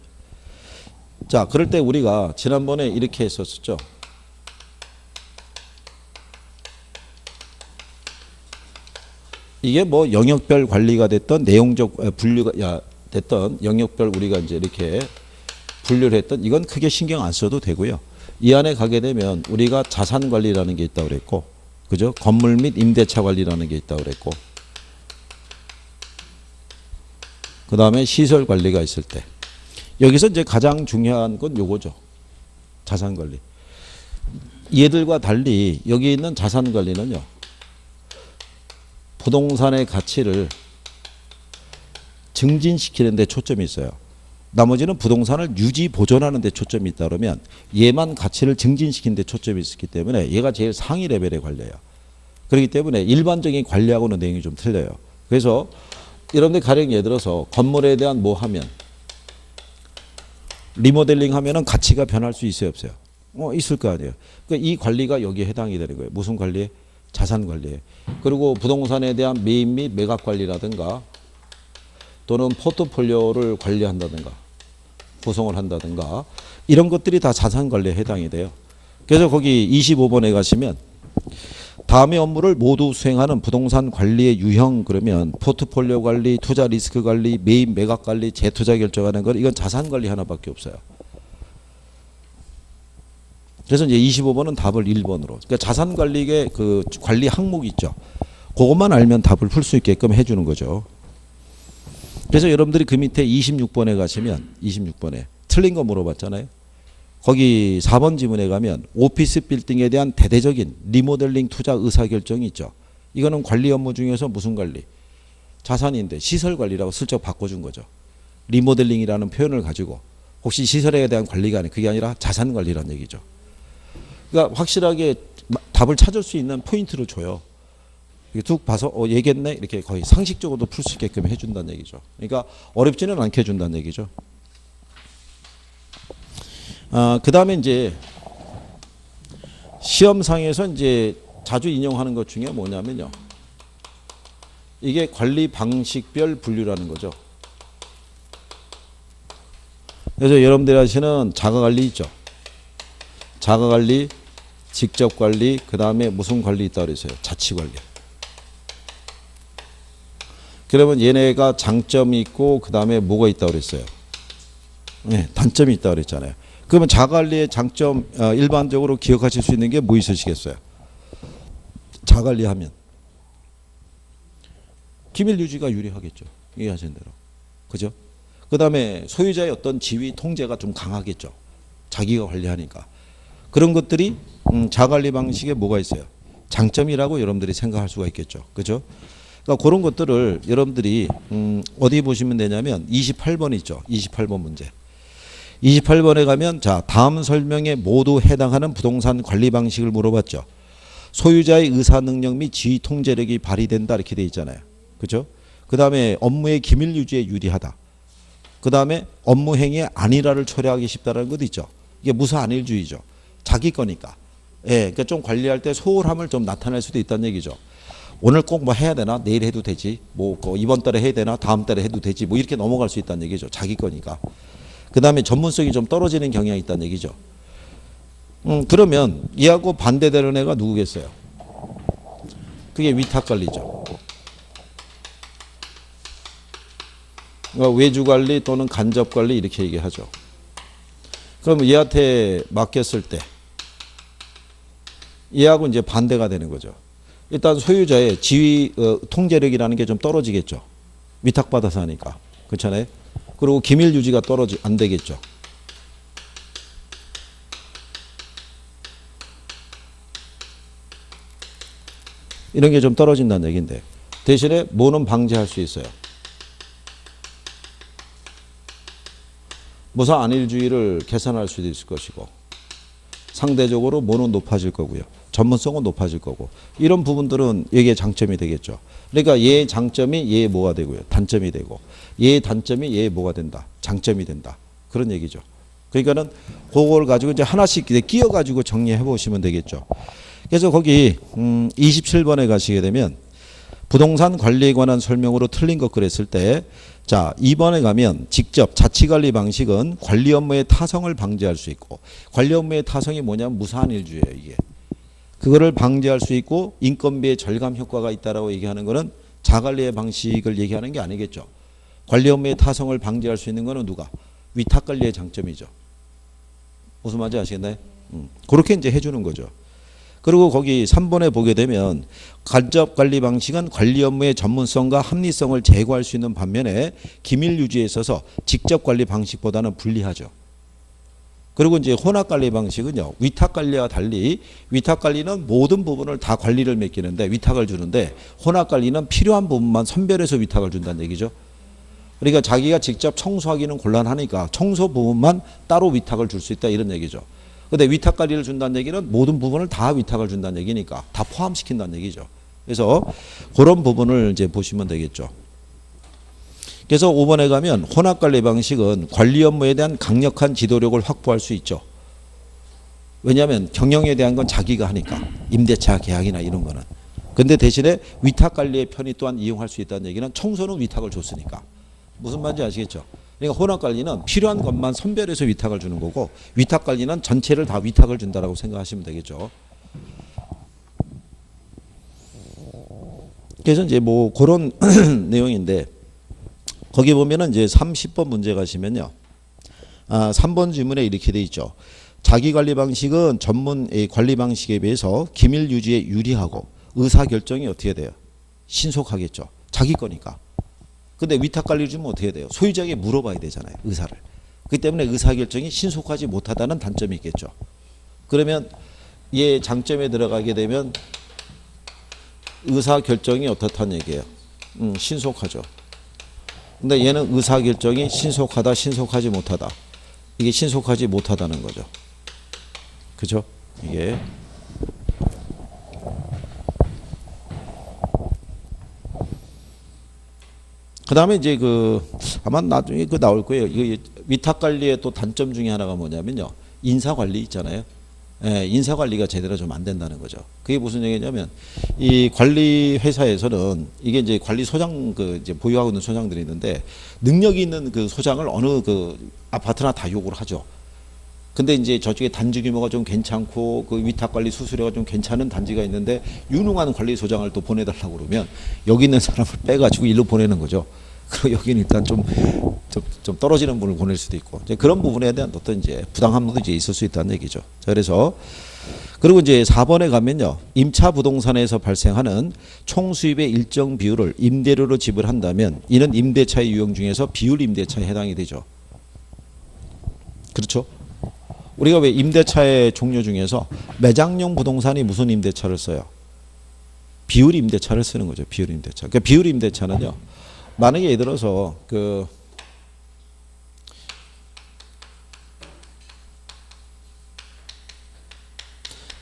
자, 그럴 때 우리가 지난번에 이렇게 했었죠. 이게 뭐 영역별 관리가 됐던 내용적 분류가 됐던 영역별 우리가 이제 이렇게 분류를 했던 이건 크게 신경 안 써도 되고요. 이 안에 가게 되면 우리가 자산 관리라는 게 있다고 그랬고, 그죠? 건물 및 임대차 관리라는 게 있다고 그랬고, 그 다음에 시설 관리가 있을 때. 여기서 이제 가장 중요한 건 요거죠. 자산 관리. 얘들과 달리 여기 있는 자산 관리는요. 부동산의 가치를 증진시키는 데 초점이 있어요. 나머지는 부동산을 유지 보존하는 데 초점이 있다 그러면 얘만 가치를 증진시키는 데 초점이 있기 때문에 얘가 제일 상위 레벨의 관리예요. 그렇기 때문에 일반적인 관리하고는 내용이 좀 틀려요. 그래서 여러분들 가령 예를 들어서 건물에 대한 뭐 하면 리모델링 하면은 가치가 변할 수 있어요, 없어요? 있을 거 아니에요. 그러니까 이 관리가 여기에 해당이 되는 거예요. 무슨 관리에? 자산 관리에. 그리고 부동산에 대한 매입 및 매각 관리라든가 또는 포트폴리오를 관리한다든가 구성을 한다든가 이런 것들이 다 자산 관리에 해당이 돼요. 그래서 거기 25번에 가시면 다음의 업무를 모두 수행하는 부동산 관리의 유형 그러면 포트폴리오 관리, 투자 리스크 관리, 매입 매각 관리, 재투자 결정하는 것 이건 자산 관리 하나밖에 없어요. 그래서 이제 25번은 답을 1번으로. 그러니까 자산 관리의 그 관리 항목이 있죠. 그것만 알면 답을 풀 수 있게끔 해주는 거죠. 그래서 여러분들이 그 밑에 26번에 가시면 26번에 틀린 거 물어봤잖아요. 거기 4번 지문에 가면 오피스 빌딩에 대한 대대적인 리모델링 투자 의사결정이 있죠. 이거는 관리 업무 중에서 무슨 관리? 자산인데 시설 관리라고 슬쩍 바꿔준 거죠. 리모델링이라는 표현을 가지고 혹시 시설에 대한 관리가 아니라 그게 아니라 자산 관리라는 얘기죠. 그러니까 확실하게 답을 찾을 수 있는 포인트를 줘요. 툭 봐서 얘기했네 이렇게 거의 상식적으로도 풀 수 있게끔 해준다는 얘기죠. 그러니까 어렵지는 않게 해준다는 얘기죠. 그 다음에 이제 시험상에서 이제 자주 인용하는 것 중에 뭐냐면요. 이게 관리 방식별 분류라는 거죠. 그래서 여러분들이 하시는 자가관리 있죠. 자가관리, 직접관리, 그 다음에 무슨 관리 있다고 그랬어요? 자치관리. 그러면 얘네가 장점이 있고 그 다음에 뭐가 있다고 그랬어요? 네, 단점이 있다 그랬잖아요. 그러면 자가관리의 장점 일반적으로 기억하실 수 있는 게 뭐 있으시겠어요? 자가관리하면 기밀 유지가 유리하겠죠. 이해하신 대로. 그죠? 그 다음에 소유자의 어떤 지위 통제가 좀 강하겠죠. 자기가 관리하니까. 그런 것들이 자관리 방식에 뭐가 있어요? 장점이라고 여러분들이 생각할 수가 있겠죠. 그죠? 그러니까 그런 것들을 여러분들이 어디 보시면 되냐면 28번 있죠. 28번 문제. 28번에 가면 자 다음 설명에 모두 해당하는 부동산 관리 방식을 물어봤죠. 소유자의 의사 능력 및 지위 통제력이 발휘된다 이렇게 돼 있잖아요. 그죠? 그 다음에 업무의 기밀 유지에 유리하다. 그 다음에 업무 행위에 안일화를 초래하기 쉽다는 것도 있죠. 이게 무사 안일주의죠. 자기 거니까. 예, 그러니까 좀 관리할 때 소홀함을 좀 나타낼 수도 있다는 얘기죠. 오늘 꼭 뭐 해야 되나? 내일 해도 되지. 뭐 이번 달에 해야 되나? 다음 달에 해도 되지. 뭐 이렇게 넘어갈 수 있다는 얘기죠. 자기 거니까. 그 다음에 전문성이 좀 떨어지는 경향이 있다는 얘기죠. 그러면 이하고 반대되는 애가 누구겠어요? 그게 위탁관리죠. 그러니까 외주관리 또는 간접관리 이렇게 얘기하죠. 그럼 얘한테 맡겼을 때 얘하고 이제 반대가 되는 거죠. 일단 소유자의 지위 통제력이라는 게 좀 떨어지겠죠. 위탁받아서 하니까. 그렇잖아요. 그리고 기밀 유지가 안 되겠죠. 이런 게 좀 떨어진다는 얘기인데 대신에 뭐는 방지할 수 있어요. 무사 안일주의를 개선할 수도 있을 것이고 상대적으로 뭐는 높아질 거고요. 전문성은 높아질 거고 이런 부분들은 이게 장점이 되겠죠. 그러니까 얘의 장점이 얘의 뭐가 되고요. 단점이 되고 얘의 단점이 얘의 뭐가 된다. 장점이 된다. 그런 얘기죠. 그러니까는 그걸 가지고 이제 하나씩 끼워 가지고 정리해 보시면 되겠죠. 그래서 거기 27번에 가시게 되면 부동산 관리에 관한 설명으로 틀린 것 그랬을 때 자 2번에 가면 직접 자치관리 방식은 관리 업무의 타성을 방지할 수 있고 관리 업무의 타성이 뭐냐면 무사한 일주예요. 이게 그거를 방지할 수 있고 인건비의 절감 효과가 있다라고 얘기하는 거는 자관리의 방식을 얘기하는 게 아니겠죠. 관리 업무의 타성을 방지할 수 있는 거는 누가? 위탁관리의 장점이죠. 무슨 말인지 아시겠나요? 그렇게 이제 해주는 거죠. 그리고 거기 3번에 보게 되면 간접관리 방식은 관리 업무의 전문성과 합리성을 제고할 수 있는 반면에 기밀 유지에 있어서 직접관리 방식보다는 불리하죠. 그리고 이제 혼합관리 방식은요. 위탁관리와 달리 위탁관리는 모든 부분을 다 관리를 맡기는데 위탁을 주는데 혼합관리는 필요한 부분만 선별해서 위탁을 준다는 얘기죠. 그러니까 자기가 직접 청소하기는 곤란하니까 청소 부분만 따로 위탁을 줄 수 있다 이런 얘기죠. 근데 위탁관리를 준다는 얘기는 모든 부분을 다 위탁을 준다는 얘기니까 다 포함시킨다는 얘기죠. 그래서 그런 부분을 이제 보시면 되겠죠. 그래서 5번에 가면 혼합관리 방식은 관리 업무에 대한 강력한 지도력을 확보할 수 있죠. 왜냐하면 경영에 대한 건 자기가 하니까 임대차 계약이나 이런 거는. 근데 대신에 위탁관리의 편의 또한 이용할 수 있다는 얘기는 청소는 위탁을 줬으니까. 무슨 말인지 아시겠죠? 그러니까 혼합관리는 필요한 것만 선별해서 위탁을 주는 거고 위탁관리는 전체를 다 위탁을 준다라고 생각하시면 되겠죠. 그래서 이제 뭐 그런 내용인데 거기 보면은 이제 30번 문제 가시면요. 3번 질문에 이렇게 돼 있죠. 자기관리 방식은 전문 관리 방식에 비해서 기밀 유지에 유리하고 의사결정이 어떻게 돼요? 신속하겠죠. 자기 거니까. 근데 위탁관리를 주면 어떻게 돼요? 소유자에게 물어봐야 되잖아요. 의사를. 그렇기 때문에 의사결정이 신속하지 못하다는 단점이 있겠죠. 그러면 얘 장점에 들어가게 되면 의사결정이 어떻다는 얘기예요? 신속하죠. 근데 얘는 의사결정이 신속하다, 신속하지 못하다. 이게 신속하지 못하다는 거죠. 그죠? 이게. 그 다음에 이제 아마 나중에 나올 거예요. 이거 위탁관리의 또 단점 중에 하나가 뭐냐면요. 인사관리 있잖아요. 예, 인사관리가 제대로 좀 안 된다는 거죠. 그게 무슨 얘기냐면 이 관리 회사에서는 이게 이제 관리소장 이제 보유하고 있는 소장들이 있는데 능력이 있는 그 소장을 어느 아파트나 다 요구를 하죠. 근데 이제 저쪽에 단지 규모가 좀 괜찮고 그 위탁관리 수수료가 좀 괜찮은 단지가 있는데 유능한 관리소장을 또 보내달라고 그러면 여기 있는 사람을 빼가지고 일로 보내는 거죠. 그리고 여기는 일단 좀 떨어지는 분을 보낼 수도 있고 이제 그런 부분에 대한 어떤 이제 부당함도 이제 있을 수 있다는 얘기죠. 자, 그래서 그리고 이제 4번에 가면요. 임차 부동산에서 발생하는 총 수입의 일정 비율을 임대료로 지불한다면 이는 임대차의 유형 중에서 비율 임대차에 해당이 되죠. 그렇죠? 우리가 왜 임대차의 종류 중에서 매장용 부동산이 무슨 임대차를 써요? 비율 임대차를 쓰는 거죠. 비율 임대차. 그러니까 비율 임대차는요. 만약에 예를 들어서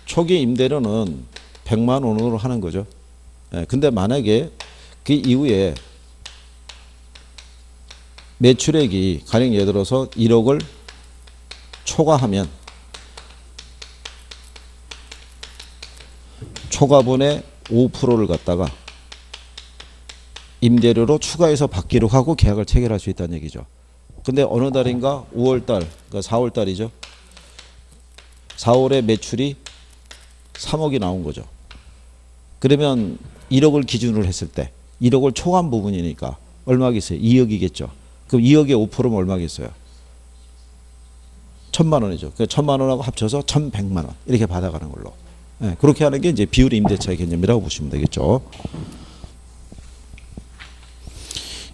초기 임대료는 100만 원으로 하는 거죠. 예, 근데 만약에 그 이후에 매출액이 가령 예를 들어서 1억을 초과하면 초과분의 5%를 갖다가 임대료로 추가해서 받기로 하고 계약을 체결할 수 있다는 얘기죠. 근데 어느 달인가 5월달, 그러니까 4월달이죠. 4월에 매출이 3억이 나온 거죠. 그러면 1억을 기준으로 했을 때 1억을 초과한 부분이니까 얼마겠어요? 2억이겠죠. 그럼 2억에 5%면 얼마겠어요? 1,000만 원이죠. 그 1,000만 원하고 합쳐서 1,100만 원 이렇게 받아가는 걸로. 네, 그렇게 하는 게 이제 비율 임대차의 개념이라고 보시면 되겠죠.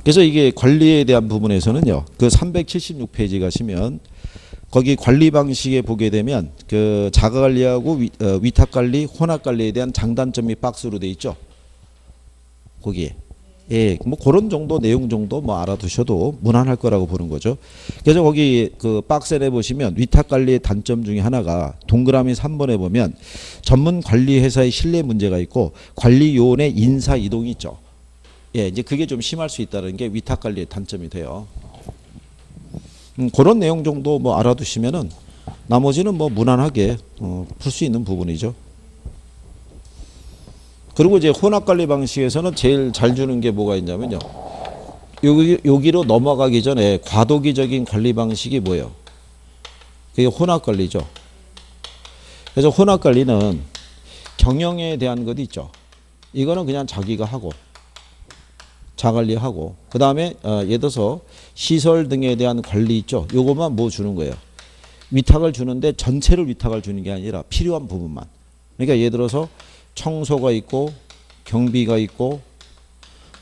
그래서 이게 관리에 대한 부분에서는요. 그 376페이지 가시면 거기 관리 방식에 보게 되면 그 자가 관리하고 위탁 관리, 혼합 관리에 대한 장단점이 박스로 돼 있죠. 거기에. 예, 뭐 그런 정도 내용 정도 뭐 알아두셔도 무난할 거라고 보는 거죠. 그래서 거기 그 박스에 보시면 위탁 관리의 단점 중에 하나가 동그라미 3번에 보면 전문 관리 회사의 신뢰 문제가 있고 관리 요원의 인사 이동이 있죠. 예, 이제 그게 좀 심할 수 있다는 게 위탁 관리의 단점이 돼요. 그런 내용 정도 뭐 알아두시면은 나머지는 뭐 무난하게 풀 수 있는 부분이죠. 그리고 이제 혼합 관리 방식에서는 제일 잘 주는 게 뭐가 있냐면요. 여기로 넘어가기 전에 과도기적인 관리 방식이 뭐예요? 그게 혼합 관리죠. 그래서 혼합 관리는 경영에 대한 것이 있죠. 이거는 그냥 자기가 하고 자관리하고 그 다음에 예를 들어서 시설 등에 대한 관리 있죠. 요것만 뭐 주는 거예요. 위탁을 주는데 전체를 위탁을 주는 게 아니라 필요한 부분만. 그러니까 예를 들어서 청소가 있고 경비가 있고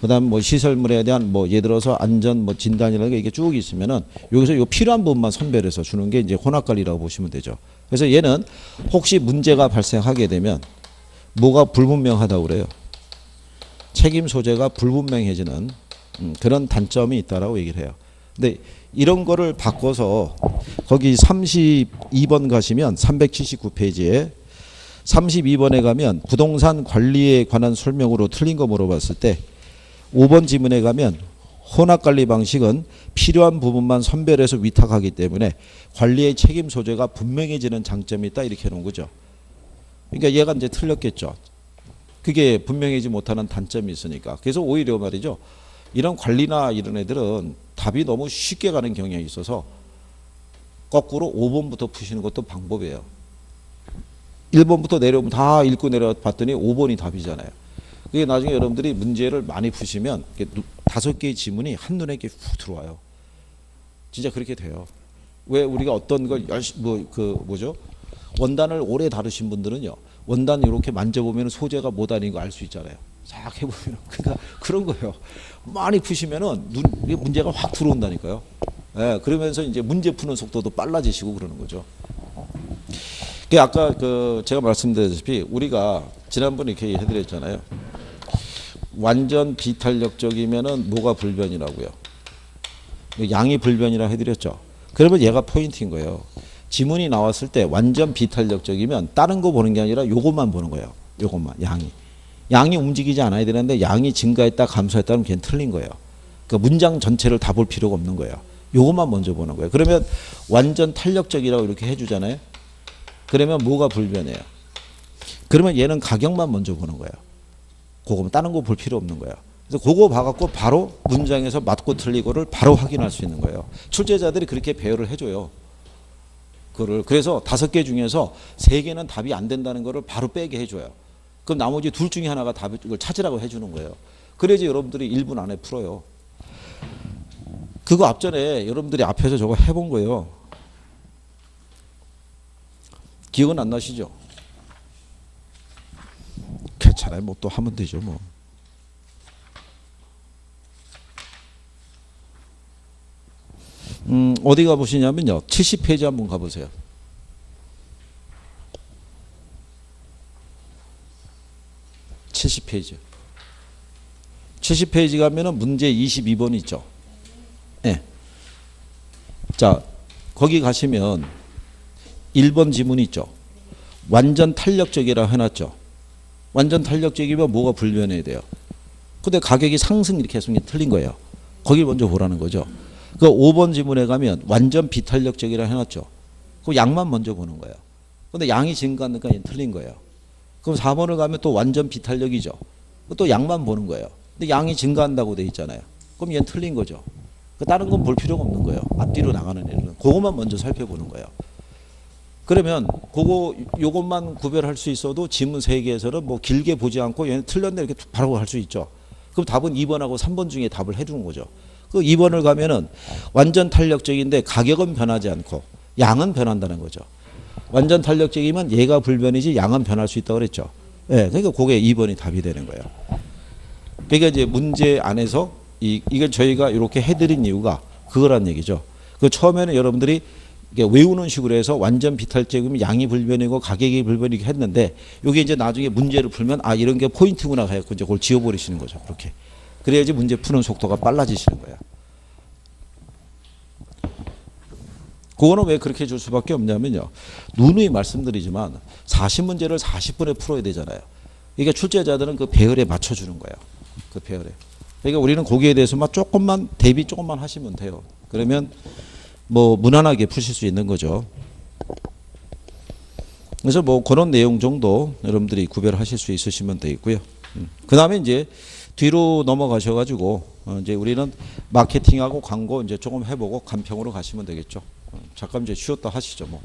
그다음 뭐 시설물에 대한 뭐 예를 들어서 안전 뭐 진단이라는 게 이게 쭉 있으면은 여기서 요 필요한 부분만 선별해서 주는 게 이제 혼합 관리라고 보시면 되죠. 그래서 얘는 혹시 문제가 발생하게 되면 뭐가 불분명하다고 그래요. 책임 소재가 불분명해지는 그런 단점이 있다라고 얘기를 해요. 근데 이런 거를 바꿔서 거기 32번 가시면 379페이지에 32번에 가면 부동산 관리에 관한 설명으로 틀린 거 물어봤을 때 5번 지문에 가면 혼합관리 방식은 필요한 부분만 선별해서 위탁하기 때문에 관리의 책임 소재가 분명해지는 장점이 있다 이렇게 해놓은 거죠. 그러니까 얘가 이제 틀렸겠죠. 그게 분명하지 못하는 단점이 있으니까. 그래서 오히려 말이죠. 이런 관리나 이런 애들은 답이 너무 쉽게 가는 경향이 있어서 거꾸로 5번부터 푸시는 것도 방법이에요. 1번부터 내려오면 다 읽고 내려봤더니 5번이 답이잖아요. 그게 나중에 여러분들이 문제를 많이 푸시면 5개의 지문이 한눈에 이렇게 훅 들어와요. 진짜 그렇게 돼요. 왜 우리가 어떤 걸 원단을 오래 다루신 분들은요. 원단 이렇게 만져보면 소재가 뭐 다닌 거 알 수 있잖아요. 싹 해보면. 그러니까 그런 거예요. 많이 푸시면은 문제가 확 들어온다니까요. 예, 그러면서 이제 문제 푸는 속도도 빨라지시고 그러는 거죠. 아까 제가 말씀드렸다시피 우리가 지난번에 이렇게 해드렸잖아요. 완전 비탄력적이면은 뭐가 불변이라고요. 양이 불변이라 해드렸죠. 그러면 얘가 포인트인 거예요. 지문이 나왔을 때 완전 비탄력적이면 다른 거 보는 게 아니라 요것만 보는 거예요. 요것만 양이 움직이지 않아야 되는데 양이 증가했다 감소했다면 걔는 틀린 거예요. 그러니까 문장 전체를 다 볼 필요가 없는 거예요. 요것만 먼저 보는 거예요. 그러면 완전 탄력적이라고 이렇게 해주잖아요. 그러면 뭐가 불변해요? 그러면 얘는 가격만 먼저 보는 거예요. 그거면 다른 거 볼 필요 없는 거예요. 그래서 그거 봐갖고 바로 문장에서 맞고 틀리고를 바로 확인할 수 있는 거예요. 출제자들이 그렇게 배열을 해줘요. 그거를 그래서 5개 중에서 3개는 답이 안 된다는 거를 바로 빼게 해줘요. 그럼 나머지 둘 중에 하나가 답을 찾으라고 해주는 거예요. 그래야지 여러분들이 1분 안에 풀어요. 그거 앞전에 여러분들이 앞에서 저거 해본 거예요. 기억은 안 나시죠? 괜찮아요. 뭐 또 하면 되죠. 뭐. 어디 가보시냐면요. 70페이지 한번 가보세요. 70페이지. 70페이지 가면은 문제 22번 있죠. 예. 네. 자, 거기 가시면 1번 지문이 있죠. 완전 탄력적이라 해놨죠. 완전 탄력적이면 뭐가 불변해야 돼요. 근데 가격이 상승 이렇게 했으면 틀린 거예요. 거기 먼저 보라는 거죠. 그 5번 지문에 가면 완전 비탄력적이라 해놨죠. 그 양만 먼저 보는 거예요. 근데 양이 증가하니까 얘는 틀린 거예요. 그럼 4번을 가면 또 완전 비탄력이죠. 또 양만 보는 거예요. 근데 양이 증가한다고 돼 있잖아요. 그럼 얘는 틀린 거죠. 다른 건 볼 필요가 없는 거예요. 앞뒤로 나가는 애들은. 그것만 먼저 살펴보는 거예요. 그러면 요것만 구별할 수 있어도 지문 3개에서는 뭐 길게 보지 않고 얘는 틀렸네 이렇게 바로 할 수 있죠. 그럼 답은 2번하고 3번 중에 답을 해주는 거죠. 그 2번을 가면은 완전 탄력적인데 가격은 변하지 않고 양은 변한다는 거죠. 완전 탄력적이면 얘가 불변이지 양은 변할 수 있다고 그랬죠. 예, 그러니까 그게 2번이 답이 되는 거예요. 그러니까 이제 문제 안에서 이걸 저희가 이렇게 해드린 이유가 그거란 얘기죠. 그 처음에는 여러분들이 외우는 식으로 해서 완전 비탈적이면 양이 불변이고 가격이 불변이고 했는데 이게 이제 나중에 문제를 풀면 아 이런 게 포인트구나 해서 이제 그걸 지워버리시는 거죠. 그렇게. 그래야지 문제 푸는 속도가 빨라지시는 거예요. 그거는 왜 그렇게 줄 수밖에 없냐면요. 누누이 말씀드리지만 40문제를 40분에 풀어야 되잖아요. 그러니까 출제자들은 그 배열에 맞춰주는 거예요. 그 배열에. 그러니까 우리는 거기에 대해서만 조금만 대비 조금만 하시면 돼요. 그러면 뭐 무난하게 푸실 수 있는 거죠. 그래서 뭐 그런 내용 정도 여러분들이 구별하실 수 있으시면 되겠고요. 그 다음에 이제 뒤로 넘어가셔가지고 이제 우리는 마케팅하고 광고 이제 조금 해보고 간평으로 가시면 되겠죠. 잠깐 이제 쉬었다 하시죠 뭐.